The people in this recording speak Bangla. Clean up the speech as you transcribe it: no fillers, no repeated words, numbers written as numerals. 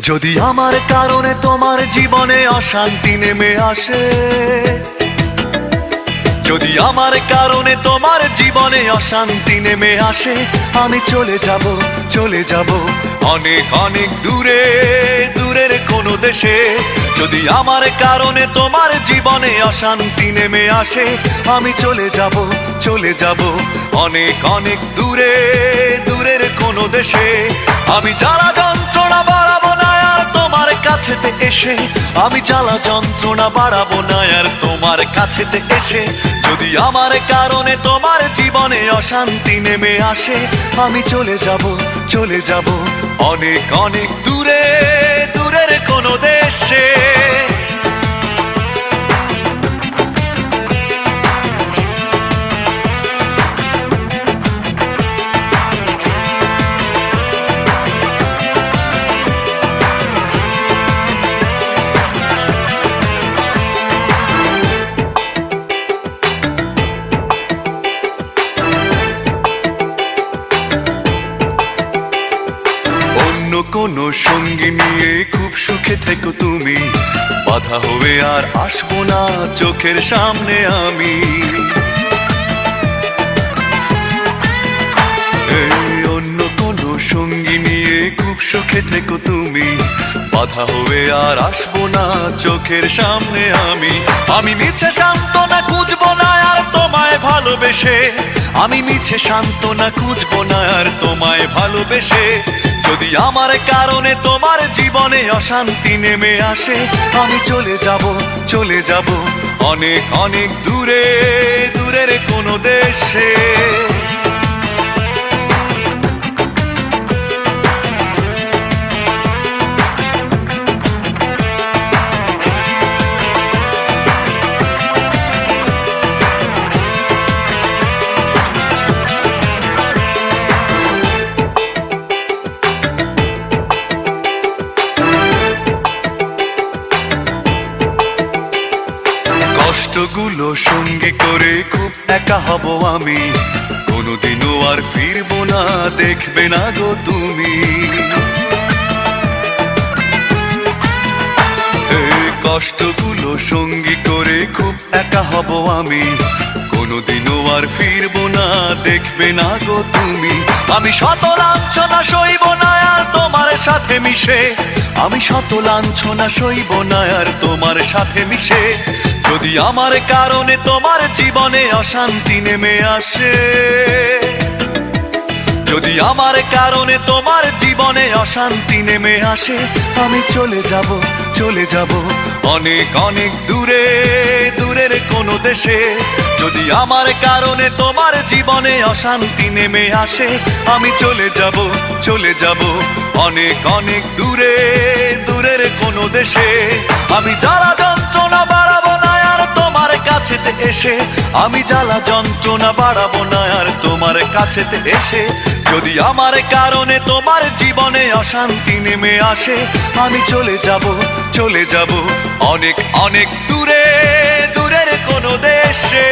যদি আমার কারণে তোমার জীবনে অশান্তি নেমে আসে, যদি আমার কারণে তোমার জীবনে অশান্তি নেমে আসে, আমি চলে যাব, চলে যাব অনেক অনেক দূরে, দূরের কোনো দেশে। যদি আমার কারণে তোমার জীবনে অশান্তি নেমে আসে, আমি চলে যাব, চলে যাব অনেক অনেক দূরে, দূরের কোনো দেশে। আমি জ্বালা যন্ত্রণা বাড়াবো না আর তোমার কাছেতে এসে, আমি জ্বালা যন্ত্রণা বাড়াবো না আর তোমার কাছেতে এসে। যদি আমার কারণে তোমার জীবনে অশান্তি নেমে আসে, আমি চলে যাব, চলে যাব অনেক অনেক দূরে, দূরের কোনো দেশে। কোনো সঙ্গী নিয়ে খুব সুখে থেকো তুমি, বাধা হয়ে আর আসবো না চোখের সামনে আমি। অন্য কোনো সঙ্গী নিয়ে খুব সুখে থেকো তুমি, বাধা হয়ে আর আসবো না চোখের সামনে আমি। আমি মিছে সান্ত্বনা খুঁজবো না আর তোমায় ভালোবেসে, আমি মিছে সান্ত্বনা খুঁজবো না আর তোমায় ভালোবেসে। যদি আমার কারণে তোমার জীবনে অশান্তি নেমে আসে, আমি চলে যাব, চলে যাব অনেক অনেক দূরে, দূরের কোনো দেশে। কষ্টগুলো সঙ্গী করে খুব একা হব আমি, কোনোদিনও আর ফিরবো না দেখবে না গো তুমি। কষ্টগুলো সঙ্গী করে খুব একা হব আমি, কোনোদিনও আর ফিরবো না দেখবে না গো তুমি। আমি শত লাঞ্ছনা সইব না আর তোমার সাথে মিশে, আমি শত লাঞ্ছনা সইব না আর তোমার সাথে মিশে। যদি আমার কারণে তোমার জীবনে অশান্তি নেমে আসে, যদি আমার কারণে তোমার জীবনে অশান্তি নেমে আসে, আমি চলে যাব, চলে যাব অনেক অনেক দূরে, দূরের কোনো দেশে। যদি আমার কারণে তোমার জীবনে অশান্তি নেমে আসে, আমি চলে যাব, চলে যাব অনেক অনেক দূরে, দূরের কোনো দেশে। আমি জ্বালা যন্ত্রণা বাড়াবো না আর তোমার কাছেতে এসে, আমি জ্বালা যন্ত্রণা বাড়াবো না আর তোমার কাছেতে এসে। যদি আমার কারণে তোমার জীবনে অশান্তি নেমে আসে, আমি চলে যাব, চলে যাব অনেক অনেক দূরে, দূরের কোনো দেশে।